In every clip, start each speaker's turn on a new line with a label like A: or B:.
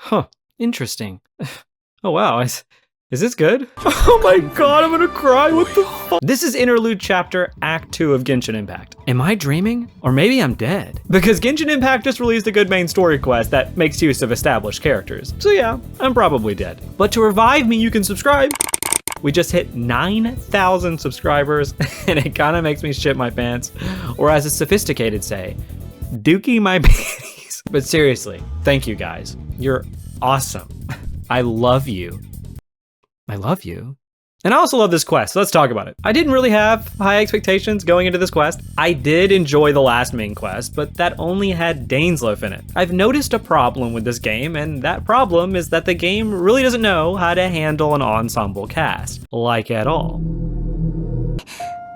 A: Huh, interesting. Oh wow, is this good? Oh my god, I'm gonna cry, what the fuck? This is Interlude Chapter, Act 2 of Genshin Impact. Am I dreaming? Or maybe I'm dead. Because Genshin Impact just released a good main story quest that makes use of established characters. So yeah, I'm probably dead. But to revive me, you can subscribe. We just hit 9,000 subscribers, and it kinda makes me shit my pants. Or as a sophisticated say, dookie my panties. But seriously, thank you guys. You're awesome. I love you. I love you. And I also love this quest, so let's talk about it. I didn't really have high expectations going into this quest. I did enjoy the last main quest, but that only had Dainsleif in it. I've noticed a problem with this game, and that problem is that the game really doesn't know how to handle an ensemble cast, like at all.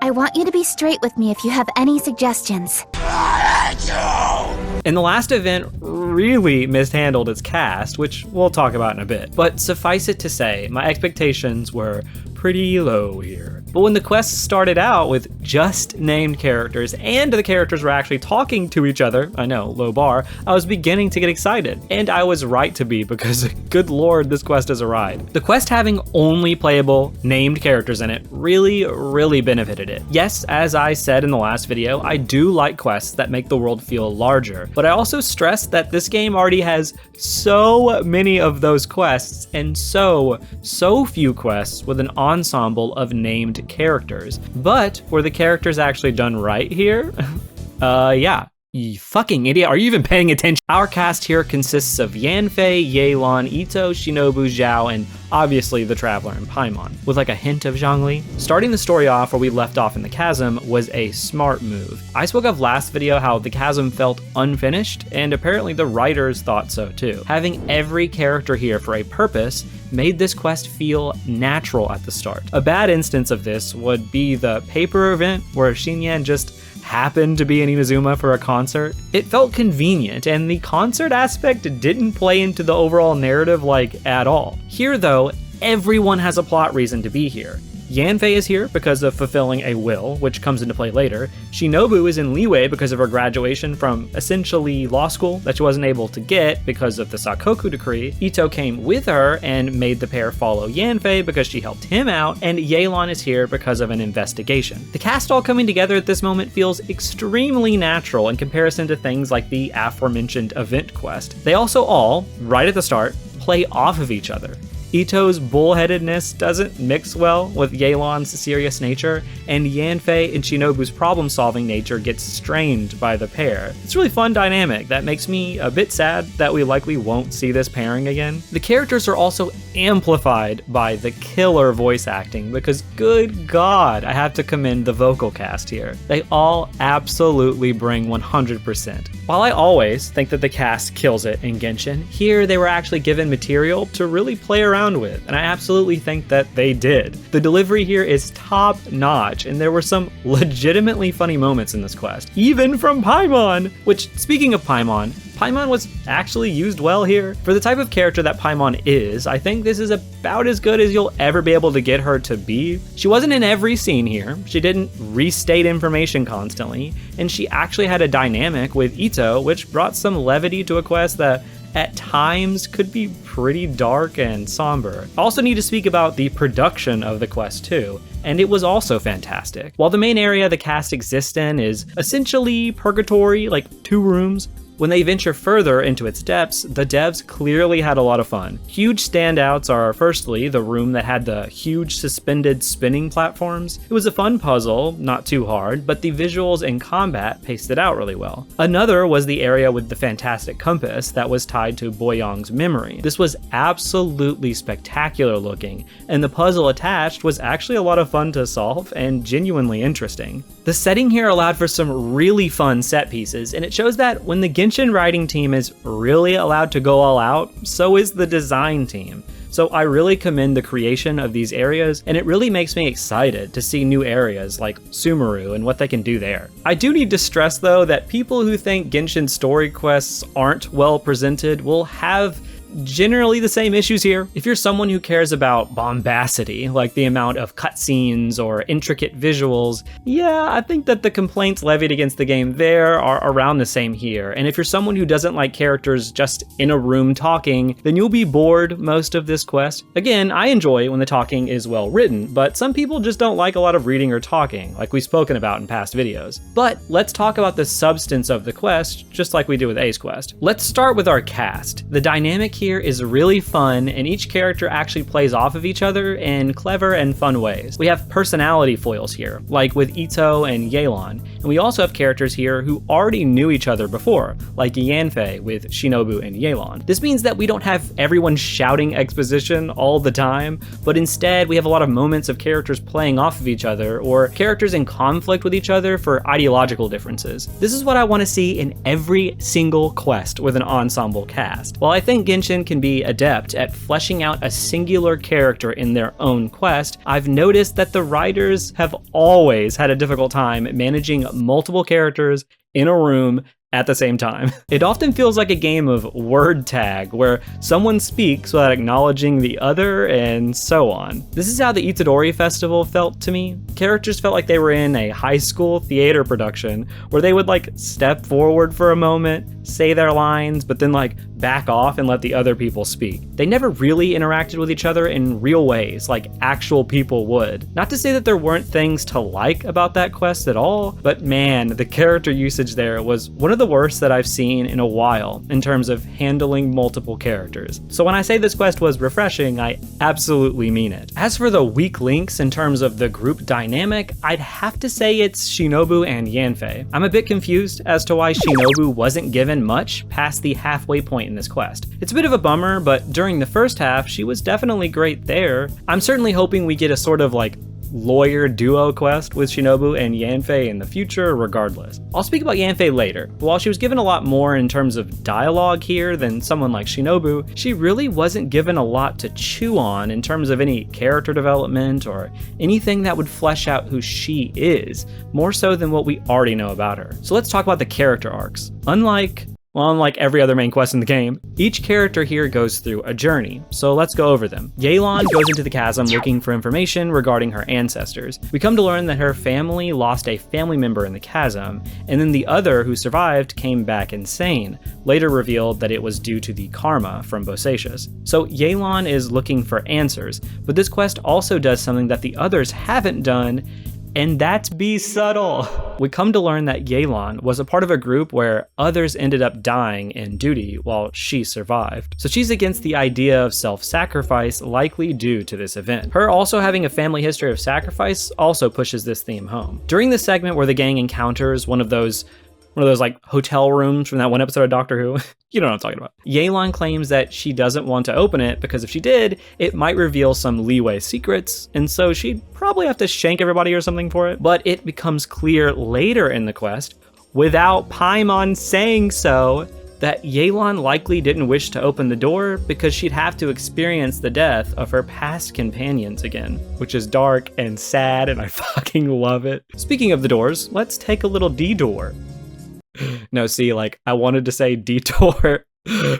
B: I want you to be straight with me if you have any suggestions.
A: And the last event really mishandled its cast, which we'll talk about in a bit. But suffice it to say, my expectations were pretty low here. But when the quest started out with just named characters and the characters were actually talking to each other, I know, low bar, I was beginning to get excited. And I was right to be, because good lord, this quest is a ride. The quest having only playable named characters in it really benefited it. Yes, as I said in the last video, I do like quests that make the world feel larger, but I also stress that this game already has so many of those quests and so few quests with an ensemble of named characters. But were the characters actually done right here? Yeah. You fucking idiot, are you even paying attention? Our cast here consists of Yanfei, Yelan, Itto, Shinobu, Xiao, and obviously the Traveler and Paimon, with like a hint of Zhongli. Starting the story off where we left off in the chasm was a smart move. I spoke of last video how the chasm felt unfinished, and apparently the writers thought so too. Having every character here for a purpose made this quest feel natural at the start. A bad instance of this would be the paper event where Xinyan just happened to be in Inazuma for a concert. It felt convenient, and the concert aspect didn't play into the overall narrative like at all. Here though, everyone has a plot reason to be here. Yanfei is here because of fulfilling a will, which comes into play later. Shinobu is in Liyue because of her graduation from essentially law school that she wasn't able to get because of the Sakoku decree. Itto came with her and made the pair follow Yanfei because she helped him out, and Yelan is here because of an investigation. The cast all coming together at this moment feels extremely natural in comparison to things like the aforementioned event quest. They also all, right at the start, play off of each other. Itto's bullheadedness doesn't mix well with Yelan's serious nature, and Yanfei and Shinobu's problem-solving nature gets strained by the pair. It's a really fun dynamic that makes me a bit sad that we likely won't see this pairing again. The characters are also amplified by the killer voice acting, because good god, I have to commend the vocal cast here. They all absolutely bring 100%. While I always think that the cast kills it in Genshin, here they were actually given material to really play around with, and I absolutely think that they did. The delivery here is top notch, and there were some legitimately funny moments in this quest, even from Paimon, which, speaking of Paimon was actually used well here. For the type of character that Paimon is, I think this is about as good as you'll ever be able to get her to be. She wasn't in every scene here, she didn't restate information constantly, and she actually had a dynamic with Itto, which brought some levity to a quest that at times could be pretty dark and somber. I also need to speak about the production of the quest too, and it was also fantastic. While the main area the cast exists in is essentially Purgatory, like 2 rooms, when they venture further into its depths, the devs clearly had a lot of fun. Huge standouts are firstly the room that had the huge suspended spinning platforms. It was a fun puzzle, not too hard, but the visuals and combat paced it out really well. Another was the area with the fantastic compass that was tied to Boyong's memory. This was absolutely spectacular looking, and the puzzle attached was actually a lot of fun to solve and genuinely interesting. The setting here allowed for some really fun set pieces, and it shows that when the Genshin writing team is really allowed to go all out, so is the design team. So I really commend the creation of these areas, and it really makes me excited to see new areas like Sumeru and what they can do there. I do need to stress though that people who think Genshin story quests aren't well presented will have generally the same issues here. If you're someone who cares about bombacity, like the amount of cutscenes or intricate visuals, yeah, I think that the complaints levied against the game there are around the same here. And if you're someone who doesn't like characters just in a room talking, then you'll be bored most of this quest. Again, I enjoy when the talking is well written, but some people just don't like a lot of reading or talking, like we've spoken about in past videos. But let's talk about the substance of the quest, just like we do with A's quest. Let's start with our cast. The dynamic here is really fun, and each character actually plays off of each other in clever and fun ways. We have personality foils here, like with Itto and Yelan, and we also have characters here who already knew each other before, like Yanfei with Shinobu and Yelan. This means that we don't have everyone shouting exposition all the time, but instead we have a lot of moments of characters playing off of each other, or characters in conflict with each other for ideological differences. This is what I want to see in every single quest with an ensemble cast. While I think Genshin can be adept at fleshing out a singular character in their own quest, I've noticed that the writers have always had a difficult time managing multiple characters in a room at the same time. It often feels like a game of word tag, where someone speaks without acknowledging the other, and so on. This is how the Itadori festival felt to me. Characters felt like they were in a high school theater production, where they would like step forward for a moment, say their lines, but then like back off and let the other people speak. They never really interacted with each other in real ways, like actual people would. Not to say that there weren't things to like about that quest at all, but man, the character usage there was one of the worst that I've seen in a while in terms of handling multiple characters. So when I say this quest was refreshing, I absolutely mean it. As for the weak links in terms of the group dynamic, I'd have to say it's Shinobu and Yanfei. I'm a bit confused as to why Shinobu wasn't given much past the halfway point in this quest. It's a bit of a bummer, but during the first half, she was definitely great there. I'm certainly hoping we get a sort of like lawyer duo quest with Shinobu and Yanfei in the future regardless. I'll speak about Yanfei later, but while she was given a lot more in terms of dialogue here than someone like Shinobu, she really wasn't given a lot to chew on in terms of any character development or anything that would flesh out who she is, more so than what we already know about her. So let's talk about the character arcs. Unlike every other main quest in the game, each character here goes through a journey, so let's go over them. Yelan goes into the chasm looking for information regarding her ancestors. We come to learn that her family lost a family member in the chasm, and then the other who survived came back insane, later revealed that it was due to the karma from Bosacius. So Yelan is looking for answers, but this quest also does something that the others haven't done, and that's be subtle. We come to learn that Yelan was a part of a group where others ended up dying in duty while she survived. So she's against the idea of self-sacrifice, likely due to this event. Her also having a family history of sacrifice also pushes this theme home. During the segment where the gang encounters one of those like hotel rooms from that one episode of Doctor Who. You know what I'm talking about. Yelan claims that she doesn't want to open it because if she did, it might reveal some leeway secrets, and so she'd probably have to shank everybody or something for it. But it becomes clear later in the quest, without Paimon saying so, that Yelan likely didn't wish to open the door because she'd have to experience the death of her past companions again, which is dark and sad, and I fucking love it. Speaking of the doors, let's take a little detour. No, see, like, I wanted to say detour,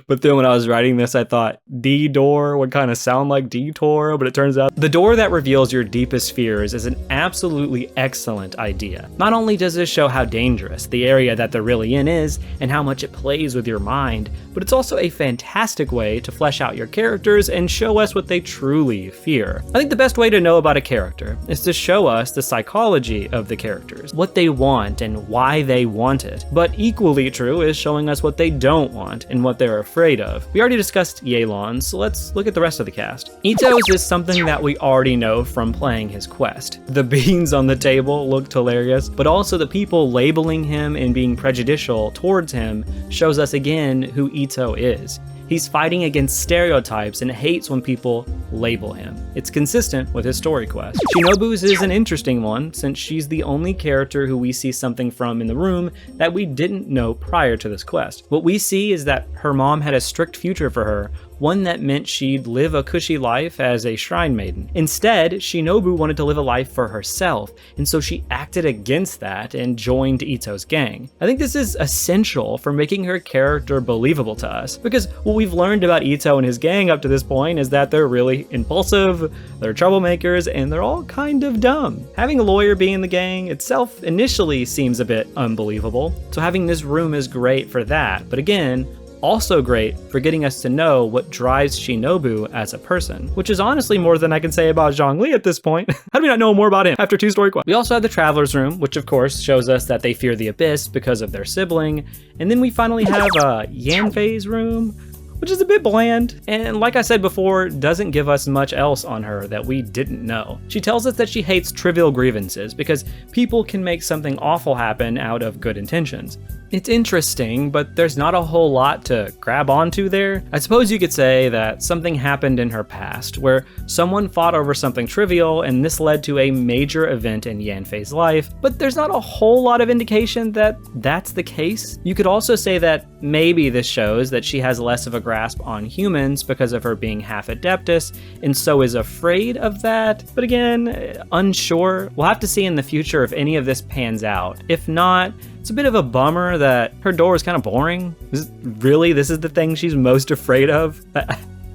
A: but then when I was writing this, I thought D-door would kind of sound like detour, but it turns out the door that reveals your deepest fears is an absolutely excellent idea. Not only does this show how dangerous the area that they're really in is, and how much it plays with your mind, but it's also a fantastic way to flesh out your characters and show us what they truly fear. I think the best way to know about a character is to show us the psychology of the characters, what they want and why they want it. But equally true is showing us what they don't want and what they're afraid of. We already discussed Yelan, so let's look at the rest of the cast. Itto's is something that we already know from playing his quest. The beans on the table looked hilarious, but also the people labeling him and being prejudicial towards him shows us again who Itto is. He's fighting against stereotypes and hates when people label him. It's consistent with his story quest. Shinobu's is an interesting one, since she's the only character who we see something from in the room that we didn't know prior to this quest. What we see is that her mom had a strict future for her, one that meant she'd live a cushy life as a shrine maiden. Instead, Shinobu wanted to live a life for herself, and so she acted against that and joined Itto's gang. I think this is essential for making her character believable to us, because what we we've learned about Itto and his gang up to this point is that they're really impulsive, they're troublemakers, and they're all kind of dumb. Having a lawyer be in the gang itself initially seems a bit unbelievable, so having this room is great for that, but again, also great for getting us to know what drives Shinobu as a person, which is honestly more than I can say about Zhongli at this point. How do we not know more about him after 2 story quests? We also have the Traveler's Room, which of course shows us that they fear the Abyss because of their sibling, and then we finally have Yanfei's room, which is a bit bland, and like I said before, doesn't give us much else on her that we didn't know. She tells us that she hates trivial grievances because people can make something awful happen out of good intentions. It's interesting, but there's not a whole lot to grab onto there. I suppose you could say that something happened in her past, where someone fought over something trivial and this led to a major event in Yanfei's life, but there's not a whole lot of indication that that's the case. You could also say that maybe this shows that she has less of a grasp on humans because of her being half Adeptus, and so is afraid of that, but again, unsure. We'll have to see in the future if any of this pans out. If not, it's a bit of a bummer that her door is kind of boring. This is the thing she's most afraid of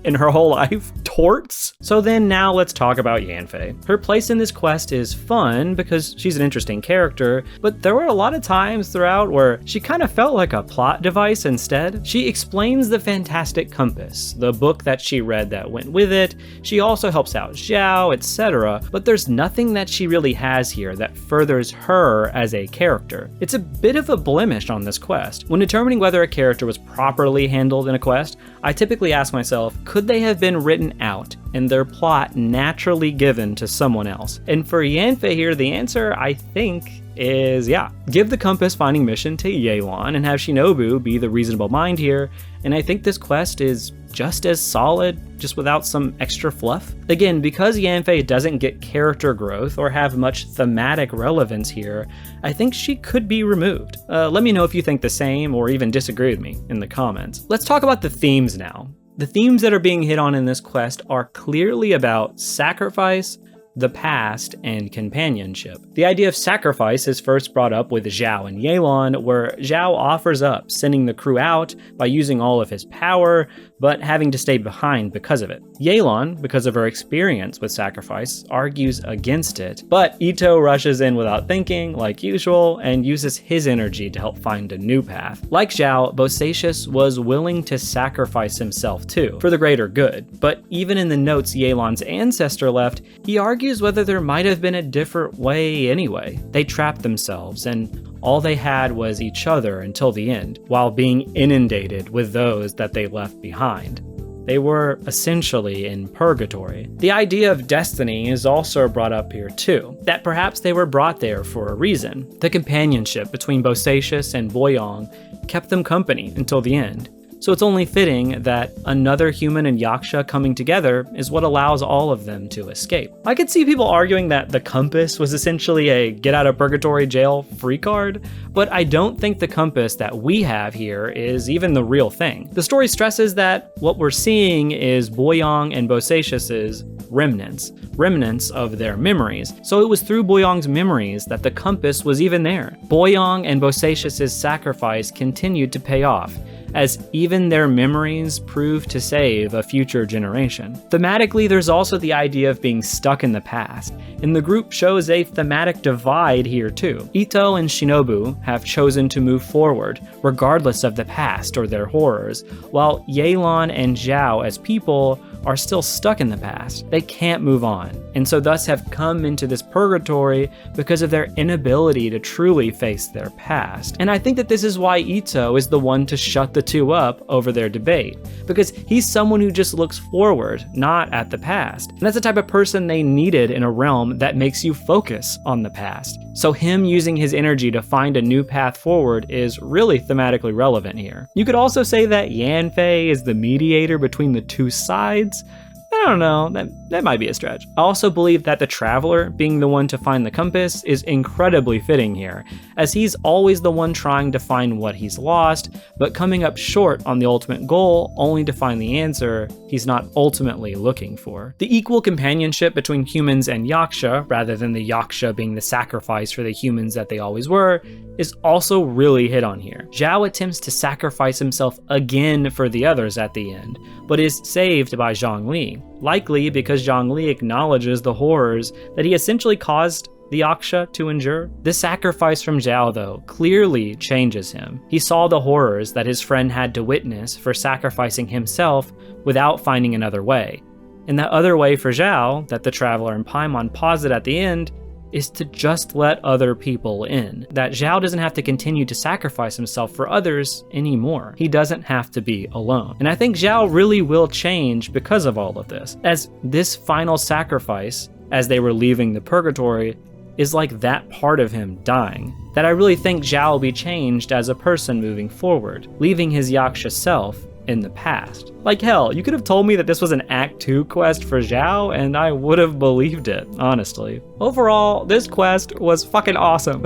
A: in her whole life? Torts? So then now let's talk about Yanfei. Her place in this quest is fun because she's an interesting character, but there were a lot of times throughout where she kind of felt like a plot device instead. She explains the Fantastic Compass, the book that she read that went with it. She also helps out Xiao, etc., but there's nothing that she really has here that furthers her as a character. It's a bit of a blemish on this quest. When determining whether a character was properly handled in a quest, I typically ask myself, could they have been written out and their plot naturally given to someone else? And for Yanfei here, the answer, I think, is yeah. Give the compass finding mission to Yelan and have Shinobu be the reasonable mind here, and I think this quest is just as solid, just without some extra fluff. Again, because Yanfei doesn't get character growth or have much thematic relevance here, I think she could be removed. Let me know if you think the same or even disagree with me in the comments. Let's talk about the themes now. The themes that are being hit on in this quest are clearly about sacrifice, the past, and companionship. The idea of sacrifice is first brought up with Xiao and Yelan, where Xiao offers up sending the crew out by using all of his power, but having to stay behind because of it. Yelan, because of her experience with sacrifice, argues against it, but Itto rushes in without thinking, like usual, and uses his energy to help find a new path. Like Xiao, Bosacius was willing to sacrifice himself too, for the greater good, but even in the notes Yelan's ancestor left, he argues whether there might have been a different way anyway. They trapped themselves, and all they had was each other until the end, while being inundated with those that they left behind. They were essentially in purgatory. The idea of destiny is also brought up here too, that perhaps they were brought there for a reason. The companionship between Bosacius and Boyong kept them company until the end. So it's only fitting that another human and Yaksha coming together is what allows all of them to escape. I could see people arguing that the compass was essentially a get out of purgatory jail free card, but I don't think the compass that we have here is even the real thing. The story stresses that what we're seeing is Boyong and Bosacius's remnants of their memories. So it was through Boyong's memories that the compass was even there. Boyong and Bosacius's sacrifice continued to pay off, as even their memories prove to save a future generation. Thematically, there's also the idea of being stuck in the past, and the group shows a thematic divide here too. Itto and Shinobu have chosen to move forward, regardless of the past or their horrors, while Yelan and Xiao as people are still stuck in the past. They can't move on, and so thus have come into this purgatory because of their inability to truly face their past. And I think that this is why Itto is the one to shut the two up over their debate, because he's someone who just looks forward, not at the past. And that's the type of person they needed in a realm that makes you focus on the past. So him using his energy to find a new path forward is really thematically relevant here. You could also say that Yanfei is the mediator between the two sides, I don't know, that might be a stretch. I also believe that the Traveler being the one to find the compass is incredibly fitting here, as he's always the one trying to find what he's lost, but coming up short on the ultimate goal only to find the answer he's not ultimately looking for. The equal companionship between humans and Yaksha, rather than the Yaksha being the sacrifice for the humans that they always were, is also really hit on here. Xiao attempts to sacrifice himself again for the others at the end, but is saved by Zhongli, likely because Zhongli acknowledges the horrors that he essentially caused the Yaksha to endure. This sacrifice from Xiao, though, clearly changes him. He saw the horrors that his friend had to witness for sacrificing himself without finding another way. And that other way for Xiao, that the Traveler and Paimon posit at the end, is to just let other people in. That Xiao doesn't have to continue to sacrifice himself for others anymore. He doesn't have to be alone. And I think Xiao really will change because of all of this, as this final sacrifice, as they were leaving the Purgatory, is like that part of him dying. That I really think Xiao will be changed as a person moving forward, leaving his Yaksha self in the past. Like hell, you could have told me that this was an Act 2 quest for Xiao and I would have believed it, honestly. Overall, this quest was fucking awesome.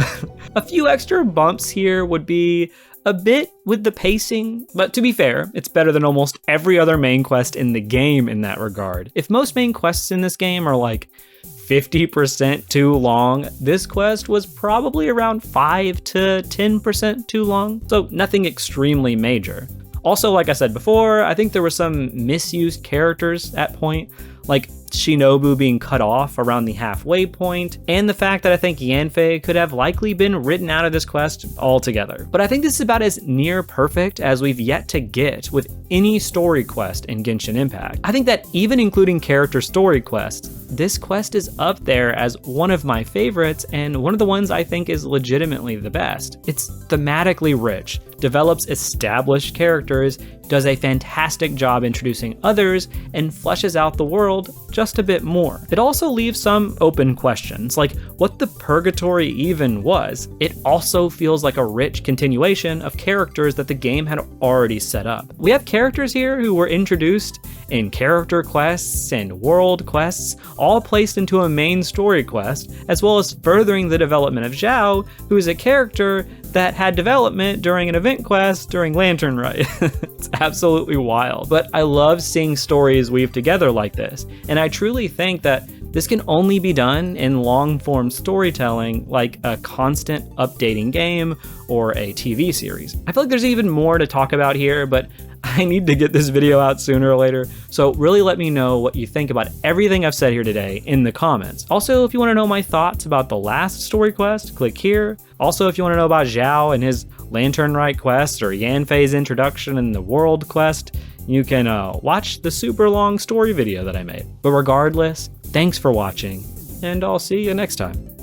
A: A few extra bumps here would be a bit with the pacing, but to be fair, it's better than almost every other main quest in the game in that regard. If most main quests in this game are like 50% too long, this quest was probably around 5 to 10% too long, so nothing extremely major. Also, like I said before, I think there were some misused characters at point, like Shinobu being cut off around the halfway point, and the fact that I think Yanfei could have likely been written out of this quest altogether. But I think this is about as near perfect as we've yet to get with any story quest in Genshin Impact. I think that even including character story quests, this quest is up there as one of my favorites and one of the ones I think is legitimately the best. It's thematically rich, develops established characters, does a fantastic job introducing others, and fleshes out the world just a bit more. It also leaves some open questions, like what the Purgatory even was. It also feels like a rich continuation of characters that the game had already set up. We have characters here who were introduced in character quests and world quests, all placed into a main story quest, as well as furthering the development of Xiao, who is a character that had development during an event quest during Lantern Rite. It's absolutely wild. But I love seeing stories weave together like this, and I truly think that this can only be done in long-form storytelling like a constant updating game or a TV series. I feel like there's even more to talk about here, but I need to get this video out sooner or later, so really let me know what you think about everything I've said here today in the comments. Also, if you want to know my thoughts about the last story quest, click here. Also, if you want to know about Xiao and his Lantern Rite quest, or Yanfei's introduction in the world quest, you can watch the super long story video that I made. But regardless, thanks for watching, and I'll see you next time.